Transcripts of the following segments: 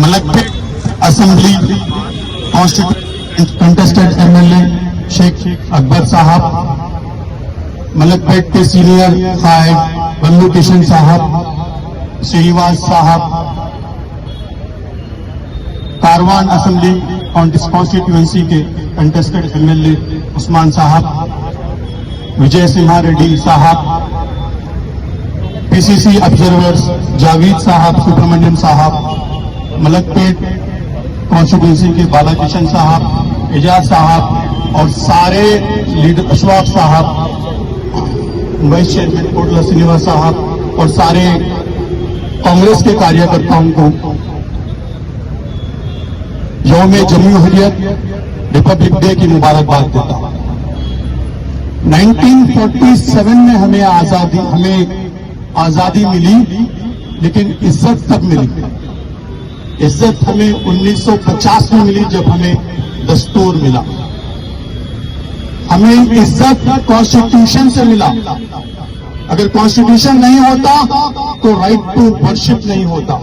Malakpet assembly constituency contested MLA Sheikh Akbar Sahab, Malakpet के senior कायद बल्लू किशन साहब, श्रीनिवास साहब, कारवान असेंबली कॉन्स्टिट्यूंसी के कंटेस्टेड एमएलए उस्मान साहब, विजय सिन्हा रेड्डी साहब, पीसीसी ऑब्जर्वर्स जावेद साहब, सुब्रमण्यम साहब, मलकपेट कॉन्स्टिट्यूंसी के बालाकिशन साहब, एजाज साहब और सारे लीडर अशफाक साहब, वाइस चेयरमैन कोटला श्रीनिवास साहब और सारे कांग्रेस के कार्यकर्ताओं को यौम जमहूरियत रिपब्लिक डे की मुबारकबाद देता हूं। 1947 में हमें आजादी मिली, लेकिन इज्जत तब मिली। इज्जत हमें 1950 में मिली जब हमें दस्तूर मिला। हमें इज्जत कॉन्स्टिट्यूशन से मिला। अगर कॉन्स्टिट्यूशन नहीं होता तो राइट टू वर्शिप नहीं होता।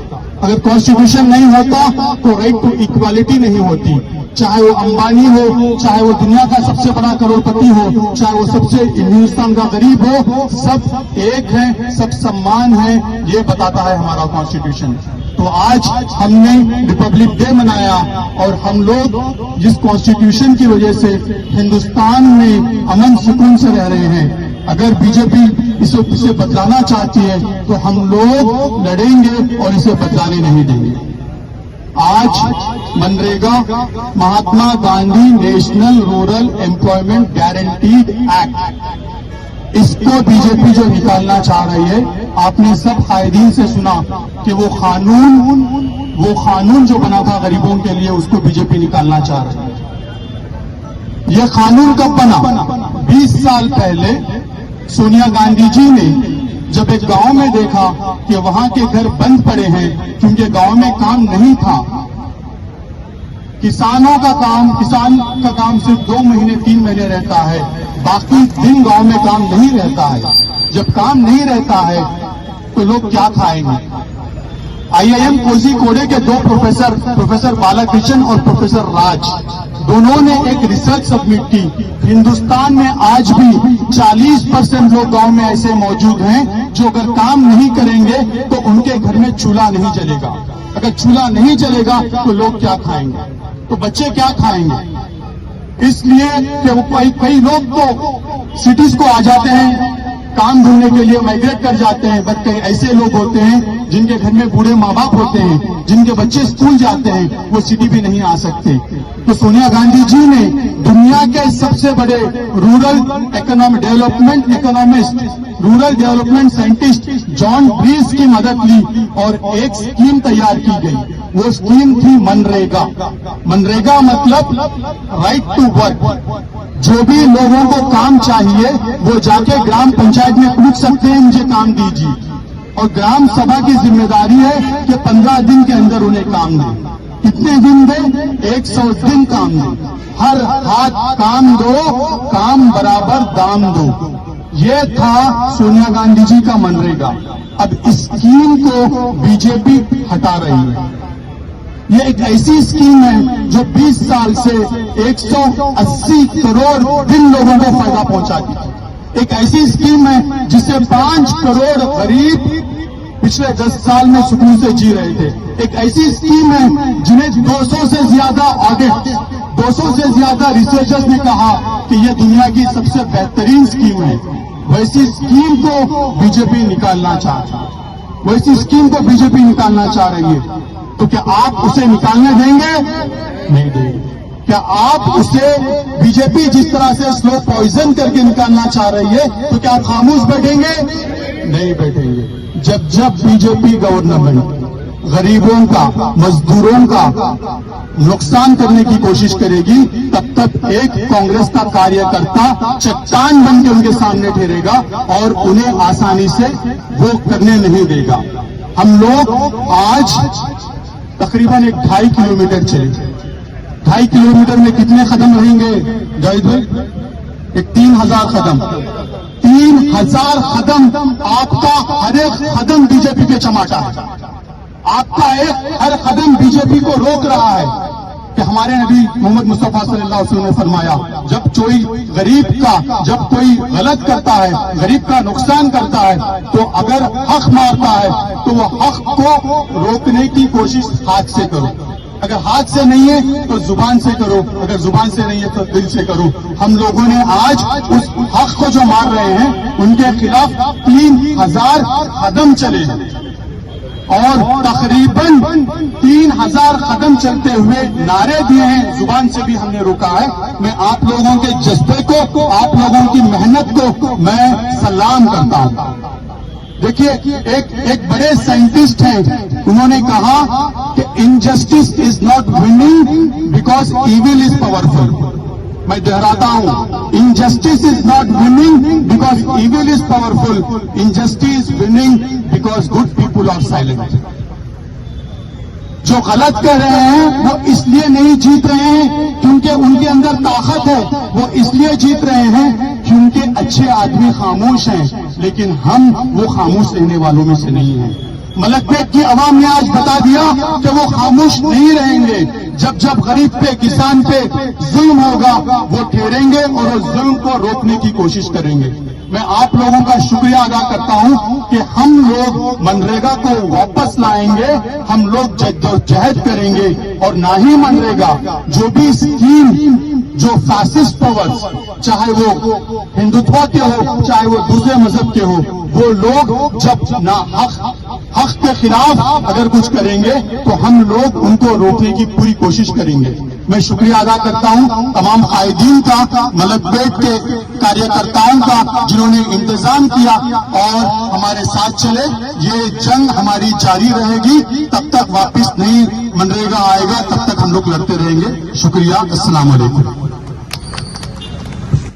अगर कॉन्स्टिट्यूशन नहीं होता तो राइट टू इक्वालिटी नहीं होती। चाहे वो अंबानी हो, चाहे वो दुनिया का सबसे बड़ा करोड़पति हो, चाहे वो सबसे हिंदुस्तान का गरीब हो, सब एक है, सब सम्मान है, ये बताता है हमारा कॉन्स्टिट्यूशन। तो आज हमने रिपब्लिक डे मनाया और हम लोग जिस कॉन्स्टिट्यूशन की वजह से हिंदुस्तान में अमन सुकून से रह रहे हैं, अगर बीजेपी इसे बदलाना चाहती है तो हम लोग लड़ेंगे और इसे बदलाने नहीं देंगे। आज MNREGA Mahatma Gandhi national rural employment guaranteed act, इसको बीजेपी जो निकालना चाह रही है, आपने सब कायदीन से सुना कि वो कानून जो बना था गरीबों के लिए, उसको बीजेपी निकालना चाह रही है। ये कानून कब बना? 20 साल पहले सोनिया गांधी जी ने जब एक गांव में देखा कि वहां के घर बंद पड़े हैं क्योंकि गांव में काम नहीं था। किसान का काम सिर्फ 2 महीने 3 महीने रहता है, बाकी दिन गांव में काम नहीं रहता है। जब काम नहीं रहता है तो लोग क्या खाएंगे? IIM कोझिकोड के 2 प्रोफेसर बालाकृष्ण और प्रोफेसर राज, दोनों ने एक रिसर्च सबमिट की। हिंदुस्तान में आज भी 40% लोग गांव में ऐसे मौजूद हैं जो अगर काम नहीं करेंगे तो उनके घर में चूल्हा नहीं जलेगा। अगर चूल्हा नहीं जलेगा तो लोग क्या खाएंगे? तो बच्चे क्या खाएंगे? इसलिए कि वो कई लोग तो सिटीज को आ जाते हैं, काम ढूंढने के लिए माइग्रेट कर जाते हैं, बट कई ऐसे लोग होते हैं जिनके घर में बूढ़े माँ बाप होते हैं, जिनके बच्चे स्कूल जाते हैं, वो सिटी भी नहीं आ सकते। तो सोनिया गांधी जी ने दुनिया के सबसे बड़े rural development scientist John Dreze की मदद ली और एक स्कीम तैयार की गई। वो स्कीम थी मनरेगा। मनरेगा मतलब राइट टू वर्क। जो भी लोगों को काम चाहिए वो जाके ग्राम पंचायत में पूछ सकते हैं, मुझे काम दीजिए, और ग्राम सभा की जिम्मेदारी है कि 15 दिन के अंदर उन्हें काम दें। कितने दिन दें? 100 दिन काम दें। हर हाथ काम दो, काम बराबर दाम दो। ये था सोनिया गांधी जी का मनरेगा। अब इस स्कीम को बीजेपी हटा रही है। ये एक ऐसी स्कीम है जो 20 साल से 180 करोड़ दिन लोगों को फायदा पहुंचाती है। एक ऐसी स्कीम है जिससे 5 करोड़ गरीब पिछले 10 साल में सुकून से जी रहे थे। एक ऐसी स्कीम है जिन्हें 200 से ज्यादा ऑडिट, 200 से ज्यादा रिसर्चर्स ने कहा कि यह दुनिया की सबसे बेहतरीन स्कीम है। वैसी स्कीम को बीजेपी निकालना चाह रही है। तो क्या आप उसे निकालने देंगे? नहीं देंगे। क्या आप उसे, बीजेपी जिस तरह से स्लो पॉइजन करके निकालना चाह रही है, तो क्या आप खामोश बैठेंगे? नहीं बैठेंगे। जब बीजेपी गवर्नमेंट गरीबों का, मजदूरों का नुकसान करने की कोशिश करेगी, तब तक एक कांग्रेस का कार्यकर्ता चट्टान बन के उनके सामने ठहरेगा और उन्हें आसानी से वो करने नहीं देगा। हम लोग आज तकरीबन 2.5 किलोमीटर चले। 2.5 किलोमीटर में कितने कदम रहेंगे जाहिद भाई? एक 3000 कदम। 3000 कदम, आपका हर एक कदम बीजेपी के चमाटा है। आपका एक हर कदम बीजेपी को रोक रहा है कि हमारे नबी मोहम्मद मुस्तफा सल्लल्लाहु अलैहि वसल्लम ने फरमाया, जब कोई गरीब का, जब कोई गलत करता है, गरीब का नुकसान करता है, तो अगर हक मारता है तो वो हक को रोकने की कोशिश हाथ से करो। अगर हाथ से नहीं है तो जुबान से करो, अगर जुबान से नहीं है तो दिल से करो। हम लोगों ने आज उस हक को जो मार रहे हैं उनके खिलाफ 3000 कदम चले और तकरीबन 3000 कदम चलते हुए नारे दिए हैं, जुबान से भी हमने रोका है। मैं आप लोगों के जज्बे को, आप लोगों की मेहनत को मैं सलाम करता हूं। देखिए, एक बड़े साइंटिस्ट हैं, उन्होंने कहा कि injustice is not winning because evil is powerful. मैं दोहराता हूं, injustice is not winning because evil is powerful, injustice winning because good people are silent. जो गलत कर रहे हैं वो इसलिए नहीं जीत रहे हैं क्योंकि उनके अंदर ताकत है, वो इसलिए जीत रहे हैं क्योंकि अच्छे आदमी खामोश हैं, लेकिन हम वो खामोश रहने वालों में से नहीं हैं। मलकपेट की आवाम ने आज बता दिया कि वो खामोश नहीं रहेंगे। जब जब गरीब पे, किसान पे जुल्म होगा वो ठहरेंगे और उस जुल्म को रोकने की कोशिश करेंगे। मैं आप लोगों का शुक्रिया अदा करता हूं कि हम लोग मनरेगा को वापस लाएंगे, हम लोग जद्दोजहद करेंगे और ना ही मनरेगा, जो भी स्कीम जो फैसिस्ट पावर्स, चाहे वो हिंदुत्व के हो, चाहे वो दूसरे मजहब के हो, वो लोग जब ना हक के खिलाफ अगर कुछ करेंगे तो हम लोग उनको रोकने की पूरी कोशिश करेंगे। मैं शुक्रिया अदा करता हूं तमाम कायदीन का, मलकपेट के कार्यकर्ताओं का जिन्होंने इंतजाम किया और हमारे साथ चले। ये जंग हमारी जारी रहेगी, तब तक वापस नहीं मनरेगा आएगा, तब तक हम लोग लड़ते रहेंगे। शुक्रिया, अस्सलाम वालेकुम।